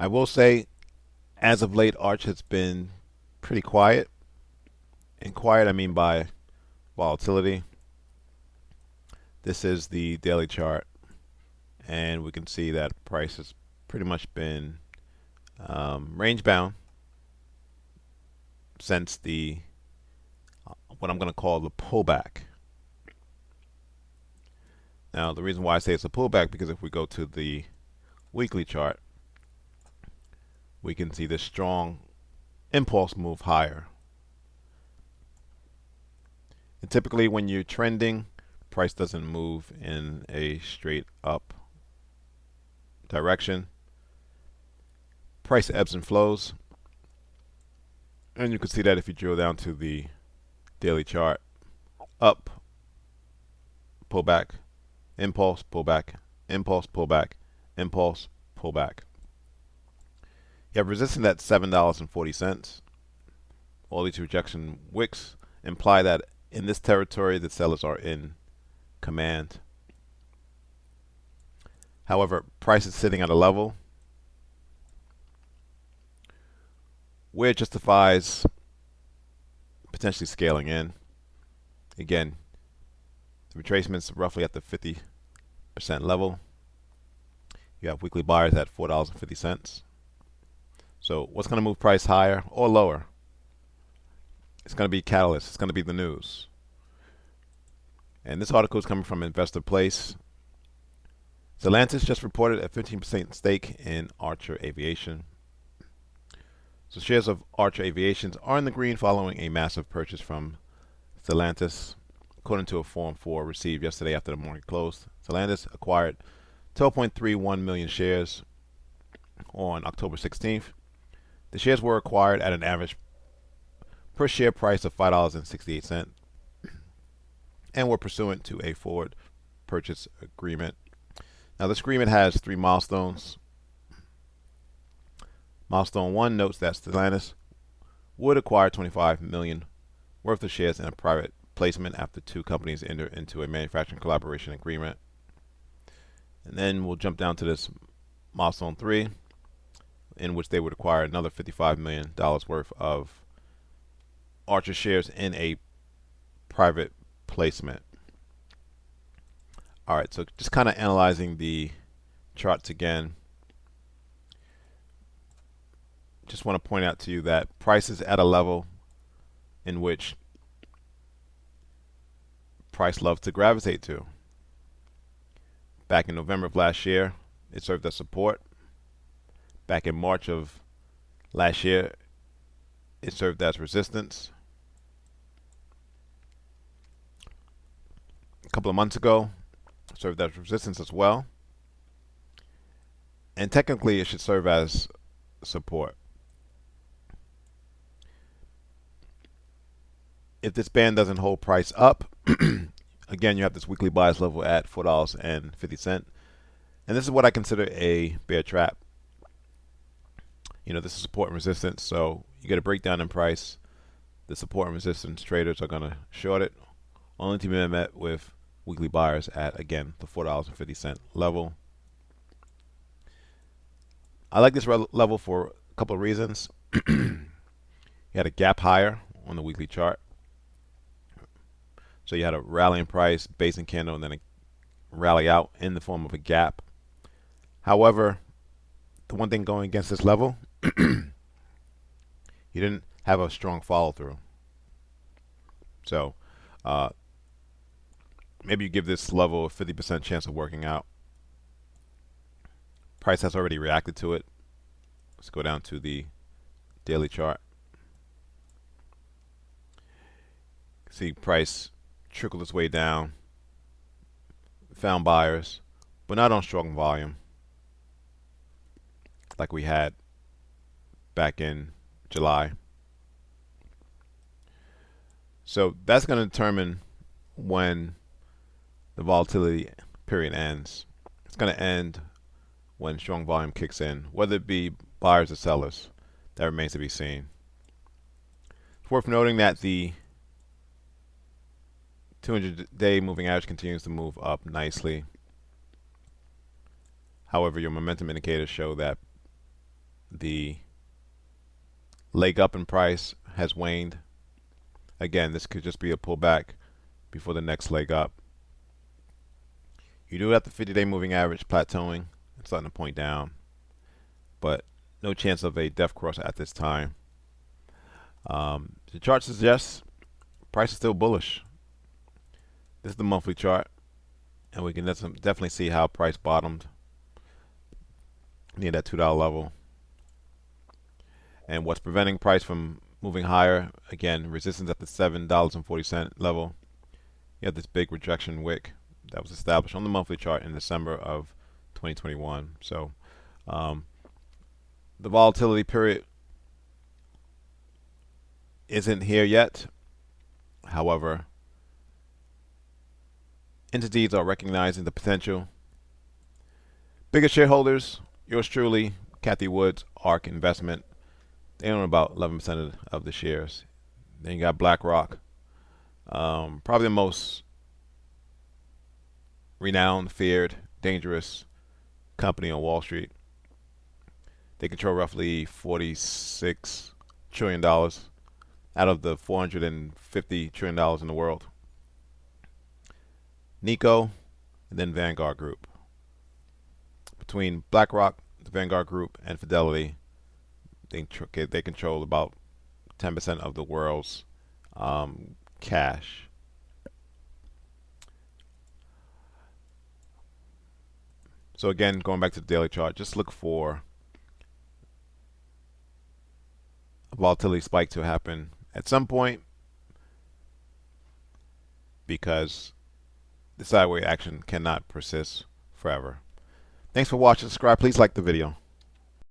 I will say, as of late, Arch has been pretty quiet. And quiet, I mean by volatility. This is the daily chart, and we can see that price has pretty much been range bound since the what I'm going to call the pullback. Now, the reason why I say it's a pullback because if we go to the weekly chart, we can see this strong impulse move higher. And typically, when you're trending, price doesn't move in a straight up direction. Price ebbs and flows. And you can see that if you drill down to the daily chart. Up, pullback, impulse, pullback, impulse, pullback, impulse, pullback. You have resistance at $7.40. All these rejection wicks imply that in this territory the sellers are in command. However, price is sitting at a level where it justifies potentially scaling in. Again, the retracement's roughly at the 50% level. You have weekly buyers at $4.50. So what's going to move price higher or lower? It's going to be catalyst. It's going to be the news. And this article is coming from Investor Place. Stellantis just reported a 15% stake in Archer Aviation. So shares of Archer Aviation are in the green following a massive purchase from Stellantis. According to a Form 4 received yesterday after the market closed, Stellantis acquired 12.31 million shares on October 16th. The shares were acquired at an average per share price of $5.68 and were pursuant to a forward purchase agreement. Now, this agreement has 3 milestones. Milestone 1 notes that Stellantis would acquire 25 million worth of shares in a private placement after 2 companies enter into a manufacturing collaboration agreement. And then we'll jump down to this milestone 3, in which they would acquire another $55 million worth of Archer shares in a private placement. All right, so just kind of analyzing the charts again. Just want to point out to you that price is at a level in which price loves to gravitate to. Back in November of last year, it served as support. Back in March of last year, it served as resistance. A couple of months ago, it served as resistance as well. And technically, it should serve as support. If this band doesn't hold price up, again, you have this weekly bias level at $4.50. And this is what I consider a bear trap. You know, this is support and resistance, so you get a breakdown in price. The support and resistance traders are going to short it, only to be met with weekly buyers at, again, the $4.50 level. I like this level for a couple of reasons. You had a gap higher on the weekly chart. So you had a rallying price, basing candle, and then a rally out in the form of a gap. However, the one thing going against this level, you didn't have a strong follow through. So maybe you give this level a 50% chance of working out. Price has already reacted to it. Let's go down to the daily chart. See price trickle its way down, found buyers, but not on strong volume like we had back in July. So that's going to determine when the volatility period ends. It's going to end when strong volume kicks in, whether it be buyers or sellers. That remains to be seen. It's worth noting that the 200-day moving average continues to move up nicely. However, your momentum indicators show that The leg up in price has waned. Again, this could just be a pullback before the next leg up. You do have the 50-day moving average plateauing and starting to point down, but no chance of a death cross at this time. The chart suggests price is still bullish. This is the monthly chart, and we can definitely see how price bottomed near that $2 level. And what's preventing price from moving higher, again, resistance at the $7.40 level. You have this big rejection wick that was established on the monthly chart in December of 2021. So the volatility period isn't here yet. However, entities are recognizing the potential. Biggest shareholders, yours truly, Kathy Woods, ARK Investment. They own about 11% of the shares. Then you got BlackRock, probably the most renowned, feared, dangerous company on Wall Street. They control roughly $46 trillion out of the $450 trillion in the world. Nico, and then Vanguard Group. Between BlackRock, the Vanguard Group, and Fidelity, they control about 10% of the world's cash. So again, going back to the daily chart, just look for a volatility spike to happen at some point, because the sideways action cannot persist forever. Thanks for watching. Subscribe. Please like the video.